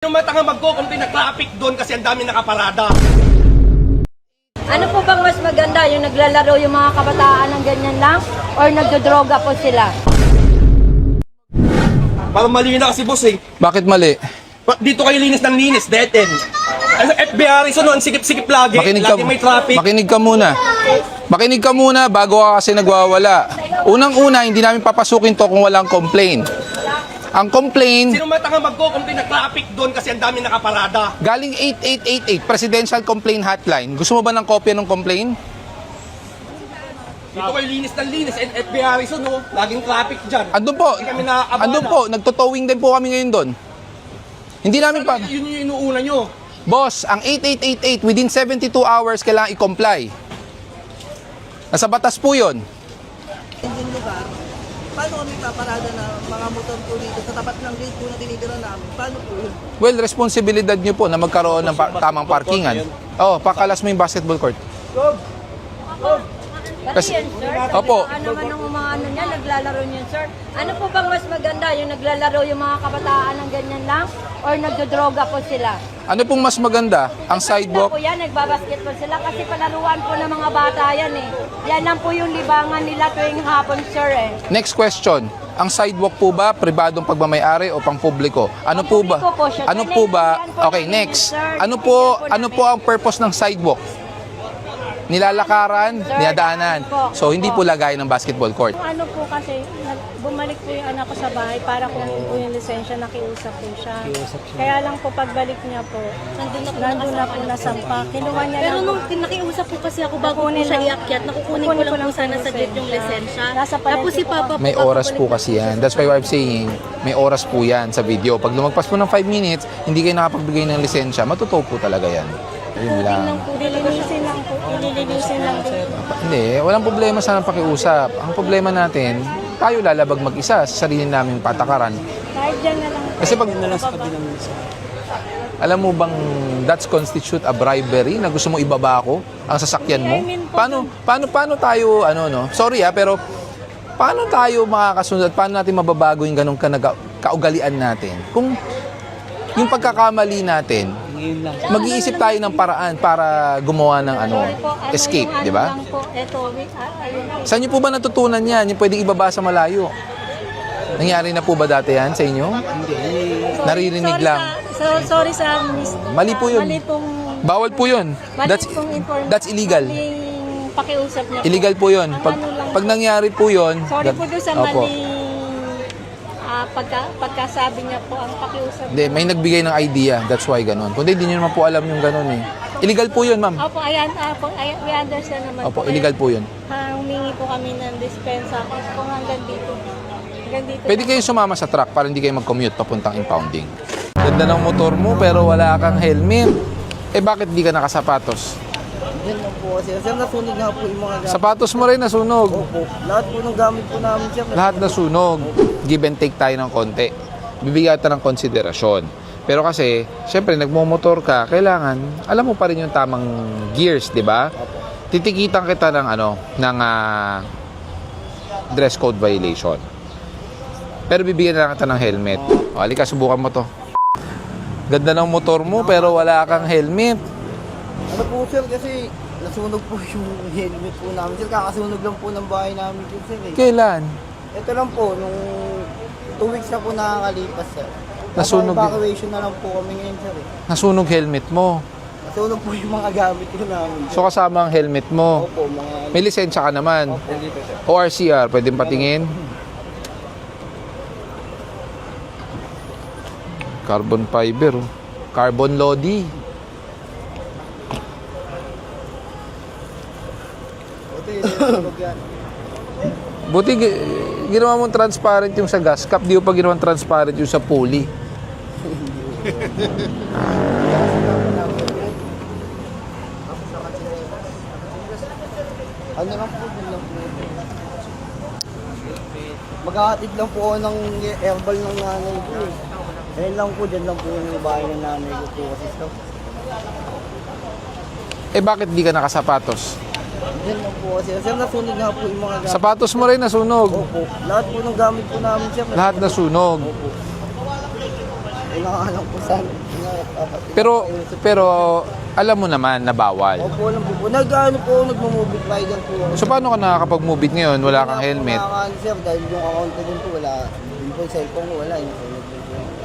Yung matanga magkukumpi na traffic doon kasi ang dami nakaparada. Ano po bang mas maganda? Yung naglalaro yung mga kabataan ng ganyan lang? Or nagdodroga po sila? Parang mali na kasi boss eh. Bakit mali? Dito kayo linis ng linis, dead end. Ano, FBI Harrison, ang sikip-sikip lagi. Lagi may traffic. Makinig ka muna. Makinig ka muna bago ka kasi nagwawala. Unang-una, hindi namin papasukin to kung walang complaint. Ang complaint, Sino matanga magkukumpi na traffic doon kasi ang dami nakaparada. galing 8888, Presidential Complaint Hotline. Gusto mo ba ng kopya ng complaint? Dito kayo linis ng linis. FBI Harrison, no? Laging traffic dyan. Andun po. Hindi kami nakakabala. Andun po. Nagtotowing din po kami ngayon doon. Hindi namin pa... Yun yung inuuna nyo. Boss, ang 8888, within 72 hours, kailangan i-comply. Nasa batas po yun. Yung lugar, paano kami paparada na mga motor po dito sa tapat ng gate po na tinitira namin? Paano po yun? Well, responsibilidad nyo po na magkaroon ng tamang parkingan. Oh, pakalas mo yung basketball court. Kasi yan, sir. Opo. Ano man ang mga ano niya, naglalaro niyan, sir. Ano po bang mas maganda? Yung naglalaro yung mga kabataan ng ganyan lang? Or nagdodroga po sila? Ano pong mas maganda? Ang sidewalk? Po yan, nagbabasketball sila kasi palaruan po ng mga bata yan eh. Yan lang po yung libangan nila tuwing hapon, sir eh. Next question. Ang sidewalk po ba pribadong pagmamayari o pang-publiko? Ano po ba? Pang-publiko po siya. Ano po ba? Okay, next. Ano po ang purpose ng sidewalk? Nilalakaran, dinadaanan. So hindi po lagay ng basketball court. Ano po kasi, bumalik po yung anak ko sa bahay para kunin po yung lisensya, nakiusap po siya. Kaya lang po pagbalik niya po, nandun na po nasampa. Kinuha niya Pero lang nung nakiusap po kasi ako bago po siya iakyat, nakukunin ko lang po sana saglit yung lisensya. Tapos si Papa May oras po kasi yan. That's why I'm saying, may oras po yan sa video. Pag lumagpas po ng 5 minutes, hindi kayo nakapagbigay ng lisensya, matuto po talaga yan. Yun lang. Lilinisin lang po, ililinisin lang din. Hindi, walang problema sa pakiusap. Ang problema natin, tayo lalabag mag-isa sa sarili naming patakaran. Kahit dyan na lang. Kasi pag alam mo bang that's constitute a bribery na gusto mo ibaba ako ang sasakyan mo? Paano tayo Sorry pero paano tayo makakasunod at paano natin mababago yung ganung kaugalian natin? Kung yung pagkakamali natin, mag-iisip tayo ng paraan para gumawa ng escape, di ba? Saan niyo po ba natutunan yan? Yung pwedeng ibaba sa malayo? Nangyari na po ba dati yan sa inyo? Hindi. Naririnig lang. Sorry sa miss. Mali po yun. Mali pong, Bawal po yun. That's illegal. maling pakiusap niya. Illegal po yun. Pag nangyari po yun, Sorry po doon sa Opo. maling pagkasabi niya po ang pakiusap. Hindi, may nagbigay ng idea. That's why ganun. Kundi hindi nyo naman po alam yung ganun eh. Illegal po yun, ma'am. Opo, we understand naman Opo, po. illegal po yun. Humingi po kami ng dispensa kung hanggang dito. Hanggang dito. Pwede kayo sumama sa truck para hindi kayo mag-commute papuntang impounding. Ganda ng motor mo pero wala kang helmet. Eh bakit di ka nakasapatos? Yan lang po kasi. Sir, nasunog nga po yung mga gamit. Sapatos mo rin nasunog. Opo. Lahat po ng gamit po namin, sir. Lahat nasunog. Give and take tayo ng konti. Bibigyan tayo ng konsiderasyon. Pero kasi, syempre, nagmomotor ka, kailangan, alam mo pa rin yung tamang gears, di ba? Titikitan kita ng dress code violation. Pero bibigyan na lang kita ng helmet. O, halika, subukan mo to. Ganda ng motor mo, pero wala kang helmet. Ano po, sir, kasi nasunog po yung helmet po namin, sir. Kakasunog lang po ng bahay namin, sir. Kailan? Ito lang po, nung 2 weeks na po nakakalipas, sir. Nasunog. Evacuation na lang po kami ngayon, sir. Nasunog helmet mo. Nasunog po yung mga gamit po namin. So kasama ang helmet mo. Opo, mga... May lisensya ka naman. Opo, dito, sir. ORCR, pwedeng patingin. Carbon fiber. Carbon Lodi. Ito yung nasunog yan. Buti ginawa mong transparent yung sa gas cap, di mo pa ginawa transparent yung sa pulley. Ano lang po, dun lang po. Maghahatid lang po ako ng herbal ng nanay ko. Ayun lang po, dyan lang po yung bahay ng nanay ko po kasi so. Eh bakit di ka nakasapatos? Dyan lang po kasi. Sir, nasunog nga po yung mga gamit. Sapatos mo rin nasunog. Opo. Lahat po ng gamit po namin, sir. Lahat nasunog. Opo. Ay, nakakalang po sana. Pero alam mo naman na bawal. Opo, alam po. Nag-ano po, nagmumubit rider po. So paano ka nakakapag-move it ngayon? Wala kang helmet. Wala sir, dahil yung account ko din po, wala. Yung po yung cellphone ko, wala. Yung phone ko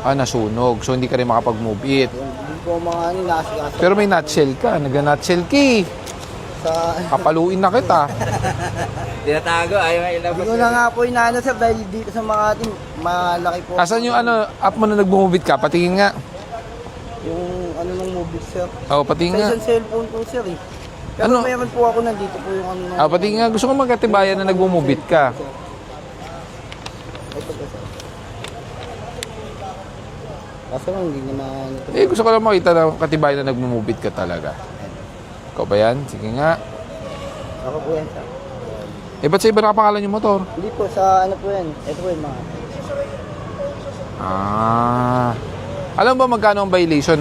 po. Nasunog. So hindi ka rin makapag-move it. Hindi po mga ano, nasikas. Pero may nutshell ka. Nag-nutshell ka eh. Sa... Kapaluin na kita. Tinatago, ayaw nga ilabas. Hindi ko na nga po inaano sir, dahil dito sa Makati, malaki po. Asan yung app mo na nag-move it ka? Patingin nga. Yung ano ng movie sir. Patingin Sa nga. isang cellphone po sir eh. Pero Ano? meron po ako nandito po yung ano ng... Patingin nga. Gusto ko magkatibayan na nag-move it ka. Ito po sir. Kaso hindi naman... Gusto ko lang makita na katibayan na nag-move it ka talaga. Ikaw ba yan? Sige nga. Ako po yan sir. Ba't sa iba nakapangalan yung motor? Hindi po, sa ano po yan. Ito po yung mga... Alam ba magkano ang violation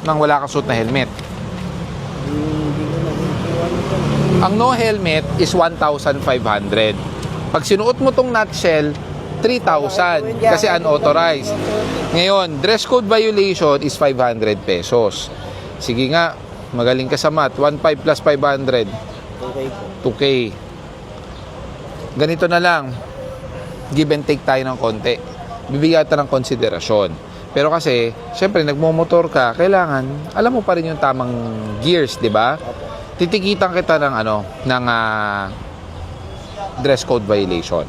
nang wala kang suot na helmet? Hindi ko na ano sir. Ang no helmet is 1,500. Pag sinuot mo tong nutshell, 3,000 kasi unauthorized. Ngayon, dress code violation is 500 pesos. Sige nga, magaling ka sa math. 1,500 plus 500. Okay po. 2K. Ganito na lang. Give and take tayo ng konti. Bibigyan tayo ng konsiderasyon. Pero kasi, syempre, nagmomotor ka, kailangan, alam mo pa rin yung tamang gears, di ba? Titikitan kita ng dress code violation.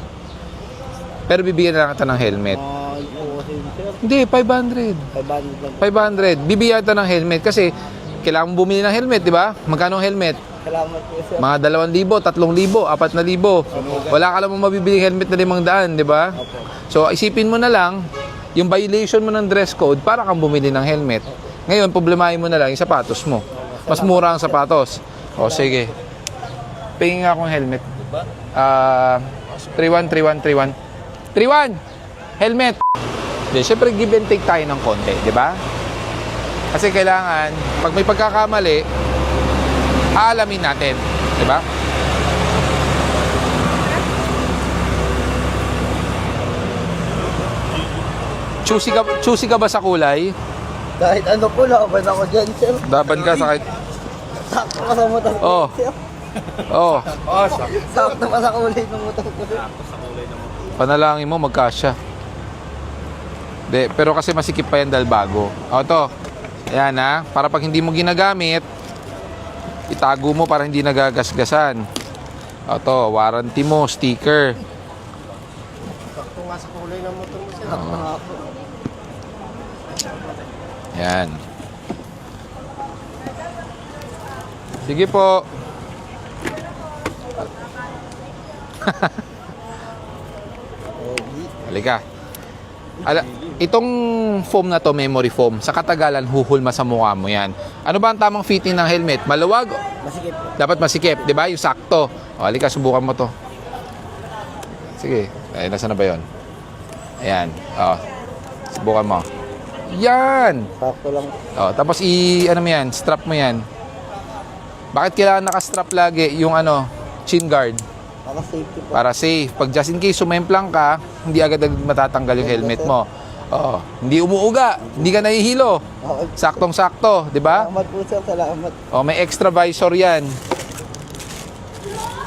Pero bibigyan na lang kita ng helmet. Oo kasi sir. Hindi, 500. 500 lang. 500. Bibigyan kita ng helmet kasi kailangan mo bumili ng helmet, di ba? Magkano ang helmet? Salamat po sir. Mga 2,000, 3,000, 4,000. Wala ka lang mabibili helmet na 500, di ba? So, isipin mo na lang, yung violation mo ng dress code para kang bumili ng helmet. Ngayon, problemahin mo na lang yung sapatos mo. Mas mura ang sapatos. O, sige. Pingin nga akong helmet. 31. 31! Helmet! Di, syempre, give and take tayo ng konti, di ba? Kasi kailangan, pag may pagkakamali, aalamin natin, di ba? Choosy ka ba sa kulay? Kahit ano po, laban ako dyan sir. Daban ka sa kahit... Sakto ka sa motor ko Oh. sir. Oh, Sakto ka sa kulay ng motor ko sir. panalangin mo magkasya. De, pero kasi masikip pa yan dahil bago. O, to. Ayan ha. Para pag hindi mo ginagamit, itago mo para hindi nagagasgasan. O, to. Warranty mo, sticker. Sakto nga sa kulay ng motor ko sir. Sakto nga po. Yan. Sige po. Halika. Itong foam na to, memory foam, sa katagalan huhulma sa mukha mo yan. Ano ba ang tamang fitting ng helmet? Maluwag? Masikip po. Dapat masikip, di ba? Yung sakto. O, halika, subukan mo to. Sige. Ay, nasa na ba yun? Ayan. O, subukan mo. Yan! Sakto lang. O, tapos ano mo yan? Strap mo yan. Bakit kailangan naka-strap lagi yung chin guard? Para safety po. Para safe. Pag just in case sumemplang ka, hindi agad matatanggal yung helmet mo. Oo. Hindi umuuga. Hindi ka nahihilo. Okay. Saktong-sakto, di ba? Salamat po sir, salamat. O, may extra visor yan.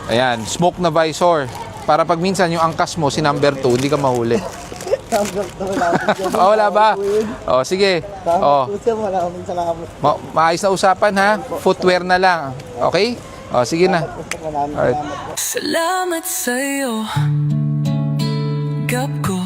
Ayan, smoke na visor. Para pag minsan yung angkas mo, si number 2, hindi ka mahuli. Number 2 wala po sir. O, wala ba? O, sige. Salamat O, po sir, maraming salamat. maayos na usapan ha. Footwear na lang. Okay? O, sige na. Maraming Alright. salamat po. Salamat sa'yo, Gap ko